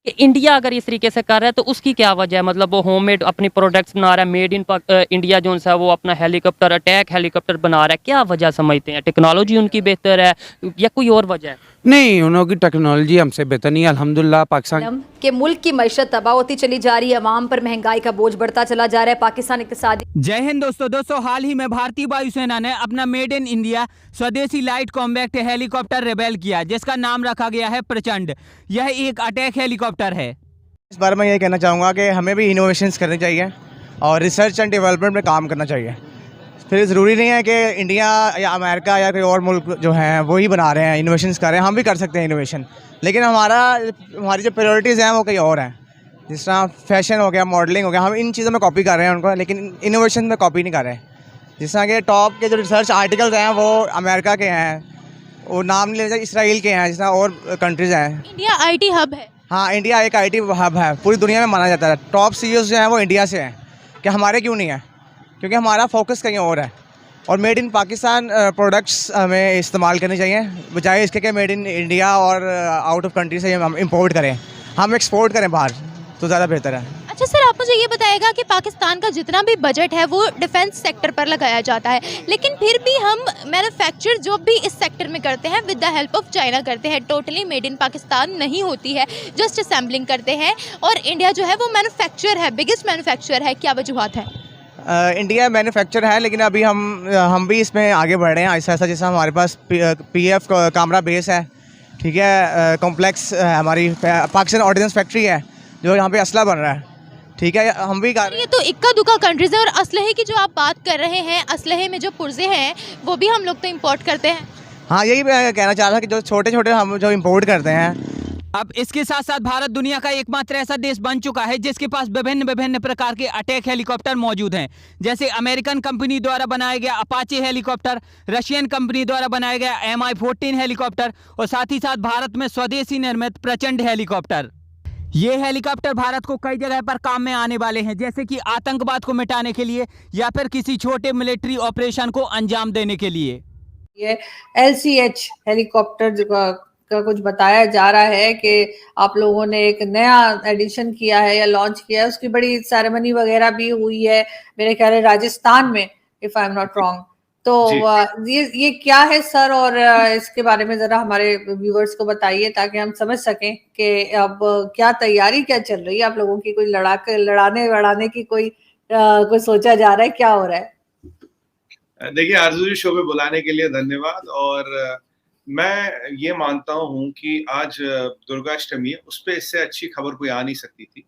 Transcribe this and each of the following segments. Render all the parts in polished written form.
कि इंडिया अगर इस तरीके से कर रहा है तो उसकी क्या वजह है? मतलब वो होममेड अपनी प्रोडक्ट्स बना रहा है, मेड इन इंडिया जो-सा वो अपना हेलीकॉप्टर अटैक हेलीकॉप्टर बना रहा है, क्या वजह समझते हैं? टेक्नोलॉजी उनकी बेहतर है या कोई और वजह है? नहीं, उन लोगों की टेक्नोलॉजी हमसे बेहतर नहीं है अल्हम्दुलिल्लाह। पाकिस्तान आलम के मुल्क की मईशत तबाह होती चली जा रही है, अवाम पर महंगाई का बोझ बढ़ता चला जा रहा है। पाकिस्तान इक्तिसादी जय हिंद दोस्तों हाल ही में भारतीय वायुसेना ने अपना मेड इन इंडिया स्वदेशी लाइट कॉम्बैक्ट हेलीकॉप्टर रिबेल किया, जिसका नाम रखा गया है प्रचंड। यह एक अटैक हेलीकॉप्टर है। इस बारे में ये कहना चाहूँगा कि हमें भी इनोवेशंस करने चाहिए और रिसर्च एंड डेवलपमेंट में काम करना चाहिए। फिर ज़रूरी नहीं है कि इंडिया या अमेरिका या कोई और मुल्क जो हैं वो ही बना रहे हैं, इनोवेशंस कर रहे हैं। हम भी कर सकते हैं इनोवेशन, लेकिन हमारी जो प्रायोरिटीज़ हैं वो कहीं और हैं। जिस तरह फैशन हो गया, मॉडलिंग हो गया, हम इन चीज़ों में कॉपी कर रहे हैं उनको, लेकिन इनोवेशन में कॉपी नहीं कर रहे हैं। जिस तरह के टॉप के जो रिसर्च आर्टिकल्स हैं वो अमेरिका के हैं, वो नाम ले इसराइल के हैं, जिस तरह और कंट्रीज़ हैं। इंडिया आईटी हब है। हाँ, इंडिया एक आईटी हब है, पूरी दुनिया में माना जाता है। टॉप सीईओज़ जो हैं वो इंडिया से हैं, कि हमारे क्यों नहीं है? क्योंकि हमारा फोकस कहीं और है। और मेड इन पाकिस्तान प्रोडक्ट्स हमें इस्तेमाल करने चाहिए, बजाय इसके कि मेड इन इंडिया और आउट ऑफ कंट्री से हम इंपोर्ट करें। हम एक्सपोर्ट करें बाहर तो ज़्यादा बेहतर है। अच्छा सर, आप मुझे ये बताइएगा कि पाकिस्तान का जितना भी बजट है वो डिफेंस सेक्टर पर लगाया जाता है, लेकिन फिर भी हम मैन्युफैक्चर जो भी इस सेक्टर में करते हैं with the help of China करते हैं। टोटली मेड इन पाकिस्तान नहीं होती है, जस्ट असेंबलिंग करते हैं। और इंडिया जो है वो मैन्युफैक्चर है, बिगेस्ट मैन्युफैक्चर है। क्या वजूहत है? इंडिया मैन्युफैक्चर है, लेकिन अभी हम भी इसमें आगे बढ़ रहे हैं ऐसा ऐसा। जैसा हमारे पास पीएफ कामरा बेस है, ठीक है, कॉम्प्लेक्स हमारी पाकिस्तान ऑर्डिनेंस फैक्ट्री है जो यहाँ पे असला बन रहा है, ठीक है। हम भी ये तो इक्का दुक्का कंट्रीज है। और असलहे की जो आप बात कर रहे हैं, असलहे में जो पुर्जे हैं वो भी हम लोग तो इम्पोर्ट करते हैं। हाँ, यही मैं कहना चाह रहा था कि जो छोटे छोटे हम जो इम्पोर्ट करते हैं। अब इसके साथ साथ भारत दुनिया का एकमात्र ऐसा देश बन चुका है जिसके पास विभिन्न विभिन्न प्रकार के अटैक हेलीकॉप्टर मौजूद हैं, जैसे अमेरिकन कंपनी द्वारा बनाया गया अपाचे हेलीकॉप्टर, रशियन कंपनी द्वारा बनाया गया MI-14 हेलीकॉप्टर और साथ ही साथ भारत में स्वदेशी निर्मित प्रचंड हेलीकॉप्टर। ये हेलीकॉप्टर भारत को कई जगह पर काम में आने वाले हैं, जैसे कि आतंकवाद को मिटाने के लिए या फिर किसी छोटे मिलिट्री ऑपरेशन को अंजाम देने के लिए। ये LCH हेलीकॉप्टर का कुछ बताया जा रहा है कि आप लोगों ने एक नया एडिशन किया है या लॉन्च किया है, उसकी बड़ी सेरेमनी वगैरह भी हुई है मेरे ख्याल है राजस्थान में, if I am not wrong. तो ये क्या है सर, और इसके बारे में जरा हमारे व्यूअर्स को बताइए ताकि हम समझ सकें कि अब क्या तैयारी क्या चल रही है आप लोगों की। कोई लड़ाने की कोई सोचा जा रहा है, क्या हो रहा है? देखिए, आरज़ू जी शो पे बुलाने के लिए धन्यवाद। और मैं ये मानता हूँ कि आज दुर्गाष्टमी है, उस पे इससे अच्छी खबर कोई आ नहीं सकती थी।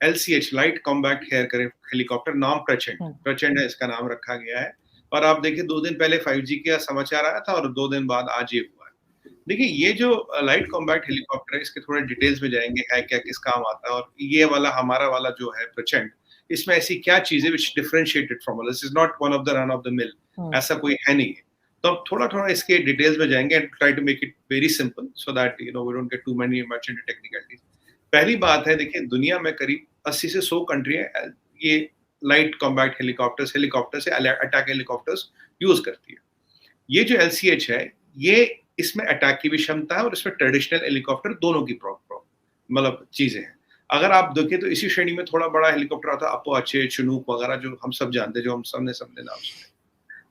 LCH लाइट कॉम्बैक्ट हेलीकॉप्टर, नाम प्रचंड है, इसका नाम रखा गया है। और आप देखिए 2 दिन पहले 5G का समाचार आया था और 2 दिन बाद आज ये हुआ है। देखिए, ये जो लाइट कॉम्बैक्ट हेलीकॉप्टर है, इसके थोड़े डिटेल्स में जाएंगे, है क्या, किस काम आता है। और ये वाला हमारा वाला जो है प्रचंड, इसमें ऐसी क्या चीजें which differentiated from others, this is not one of the run of the mill, ऐसा कोई है नहीं है। तो अब थोड़ा इसके डिटेल्स में जाएंगे and try to make it very simple so that we don't get too many much into technicalities. पहली बात है, देखिए दुनिया में करीब 80 से 100 कंट्रियां ये लाइट कॉम्बैक्ट हेलीकॉप्टर से अटैक हेलीकॉप्टर्स यूज करती है। ये जो LCH है, ये इसमें अटैक की भी क्षमता है और इसमें ट्रेडिशनल हेलीकॉप्टर दोनों की मतलब चीजें हैं। अगर आप देखें तो इसी श्रेणी में थोड़ा बड़ा हेलीकॉप्टर आता है अपाचे, चिनूक वगैरह, जो हम सब जानते हैं, जो हम सबने नाम सुने।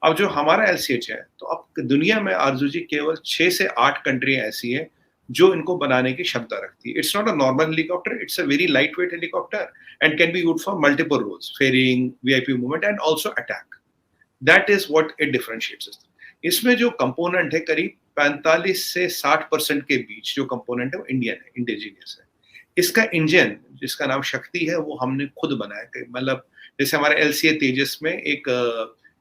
अब जो हमारा LCH है, तो अब दुनिया में आरज़ू जी केवल 6 से 8 कंट्रियां ऐसी हैं जो इनको बनाने की क्षमता रखती है। It's not a normal helicopter, it's a very light weight helicopter and can be used for multiple roles, firing, VIP movement and also attack. That is what it differentiates. इसमें जो कंपोनेंट है, करीब 45 से 60% के बीच जो कंपोनेंट है वो Indian है, इंडिजिनियस है। इसका इंजन, जिसका नाम शक्ति है, वो हमने खुद बनाया। मतलब जैसे हमारे LCA तेजस में एक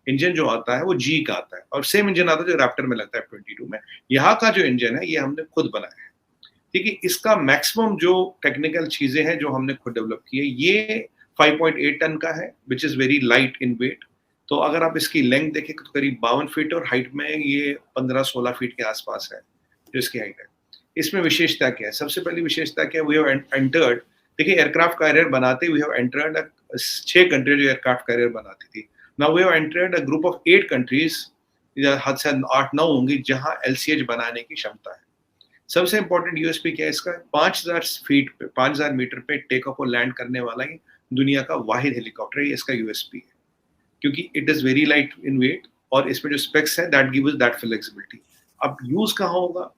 इंजन जो आता है वो G का आता है, और सेम इंजन आता है जो रैप्टर में लगता है F-22 में। यहाँ का जो इंजन है ये हमने खुद बनाया है, ठीक है। इसका मैक्सिमम जो टेक्निकल चीजें हैं जो हमने खुद डेवलप की है, ये 5.8 टन का है, which is very light in weight. तो अगर आप इसकी लेंथ देखें तो करीब 52 फीट और हाइट में ये 15-16 फीट के आसपास है जो इसकी हाइट है। इसमें विशेषता क्या है? सबसे पहली विशेषता क्या है? वी हैव एंटर्ड, देखिए एयरक्राफ्ट कैरियर बनाते वी हैव एंटर्ड 6 कंट्री जो एयरक्राफ्ट कैरियर बनाती थी। Now we have entered a group of 8 countries, हद से 8-9 होंगी, जहां LCH बनाने की क्षमता है। सबसे इंपॉर्टेंट यूएसपी क्या है इसका, 5000 फीट पे 5000 मीटर पे टेक ऑफ और लैंड करने वाला ये दुनिया का वाहिद हेलीकॉप्टर है, ये इसका यूएसपी है, क्योंकि it is very light in weight और इसमें जो स्पेक्स है दैट गिव्स दैट फ्लेक्सिबिलिटी। अब यूज कहाँ होगा,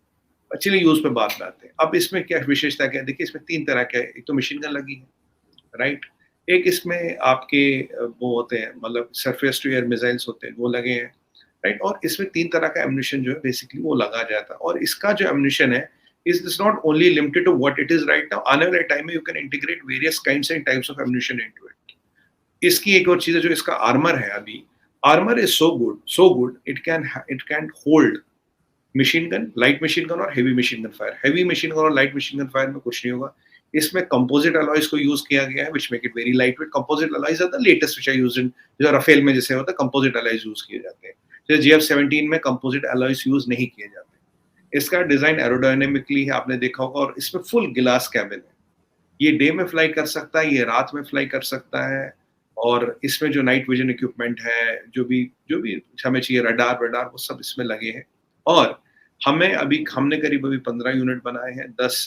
चलिए यूज पे बात करते हैं। अब इसमें क्या विशेषता क्या है, देखिए इसमें 3 तरह के है, एक तो मशीन गन लगी है, राइट, एक इसमें आपके वो होते हैं मतलब सरफेस टू एयर मिसाइल्स होते हैं वो लगे हैं, राइट, और इसमें 3 तरह का एम्युनिशन जो है बेसिकली वो लगा जाता है। और इसका जो एम्युनिशन है is not only limited to what it is right now, आने वाले टाइम में you can integrate various kinds and types of ammunition into it. इसकी एक और चीज है जो इसका आर्मर है, अभी armour is so good it can hold machine gun, light machine gun और heavy machine gun fire. Heavy machine gun और लाइट मशीन गन फायर में कुछ नहीं होगा, इसमें कंपोजिट अलॉयज को यूज किया गया है which make it very light weight. Composite alloys are the latest which are used in, जो राफेल में जैसे होता है कंपोजिट अलॉयज यूज किए जाते हैं, जैसे GF-17 में कंपोजिट अलॉयज यूज नहीं किए जाते। इसका डिजाइन एरोडायनेमिकली है, आपने देखा होगा, और इसमें फुल गिलास कैबिन है, ये डे में फ्लाई कर सकता है, ये रात में फ्लाई कर सकता है, और इसमें जो नाइट विजन इक्विपमेंट है, जो भी हमें चाहिए, रडार वो सब इसमें लगे हैं। और हमने करीब अभी 15 यूनिट बनाए हैं, 10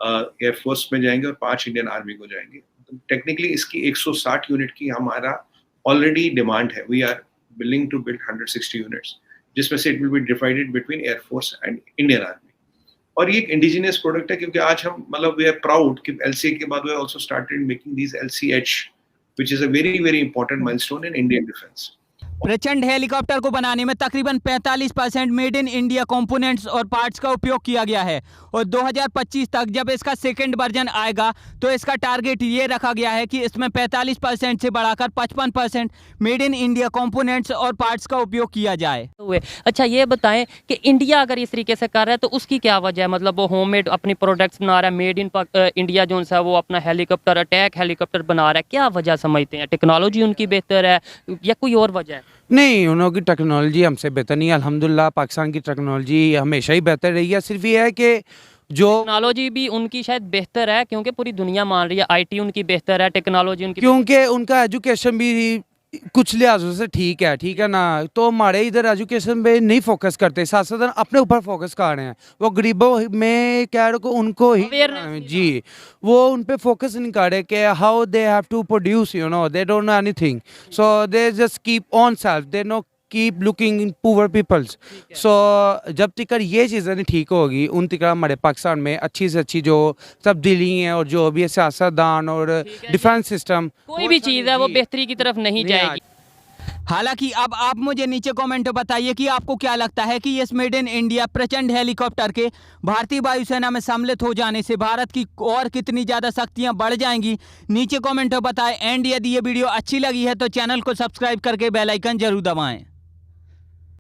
एयरफोर्स में जाएंगे और 5 इंडियन आर्मी को जाएंगे। टेक्निकली इसकी 160 यूनिट की हमारा ऑलरेडी डिमांड है, we are willing to build 160 units, जिसमें से it will be divided between air force and Indian army. और ये एक इंडिजिनियस प्रोडक्ट है, क्योंकि आज हम मतलब वी आर प्राउड कि LCA के बाद we also started making these LCH which is a very very important milestone in Indian defence. Prachand helicopter को बनाने में तकरीबन 45% मेड इन इंडिया कंपोनेंट्स और पार्ट्स का उपयोग किया गया है, और 2025 तक जब इसका सेकंड वर्जन आएगा तो इसका टारगेट ये रखा गया है कि इसमें 45% से बढ़ाकर 55% मेड इन इंडिया कंपोनेंट्स और पार्ट्स का उपयोग किया जाए। अच्छा ये बताएं कि इंडिया अगर इस तरीके से कर रहा है तो उसकी क्या वजह है, मतलब वो होममेड अपनी प्रोडक्ट्स बना रहा है, मेड इन इंडिया जो है वो अपना हेलीकॉप्टर अटैक हेलीकॉप्टर बना रहा है, क्या वजह समझते हैं? टेक्नोलॉजी उनकी बेहतर है या कोई और वजह है? नहीं, उन लोगों की टेक्नोलॉजी हमसे बेहतर नहीं है, अल्हम्दुलिल्लाह पाकिस्तान की टेक्नोलॉजी हमेशा ही बेहतर रही है। सिर्फ ये है कि जो टेक्नोलॉजी भी उनकी शायद बेहतर है क्योंकि पूरी दुनिया मान रही है, IT उनकी बेहतर है, टेक्नोलॉजी उनकी क्योंकि उनका एजुकेशन भी कुछ लिहाजों से ठीक है ना, तो हमारे इधर एजुकेशन पे नहीं फोकस करते, साथ साथ अपने ऊपर फोकस कर रहे हैं। वो गरीबों में कह रहे को उनको ही Awareness जी, वो उन पे फोकस नहीं कर रहे कि how they have to produce, you know, they don't know anything, so they just keep on self, they know keep looking in poor peoples. So जब तक ये चीज़ें नहीं ठीक होगी उन तक हमारे पाकिस्तान में अच्छी से अच्छी जो तब्दीली है और जो भी सियासतदान और डिफेंस सिस्टम कोई भी चीज़ है वो बेहतरी की तरफ नहीं जाएगी। हालांकि अब आप मुझे नीचे कमेंट में बताइए कि आपको क्या लगता है कि इस मेड इन इंडिया प्रचंड हेलीकॉप्टर के भारतीय वायुसेना में सम्मिलित हो जाने से भारत की और कितनी ज़्यादा शक्तियां बढ़ जाएंगी, नीचे कमेंट में बताएं। एंड यदि ये वीडियो अच्छी लगी है तो चैनल को सब्सक्राइब करके बेल आइकन जरूर दबाएं।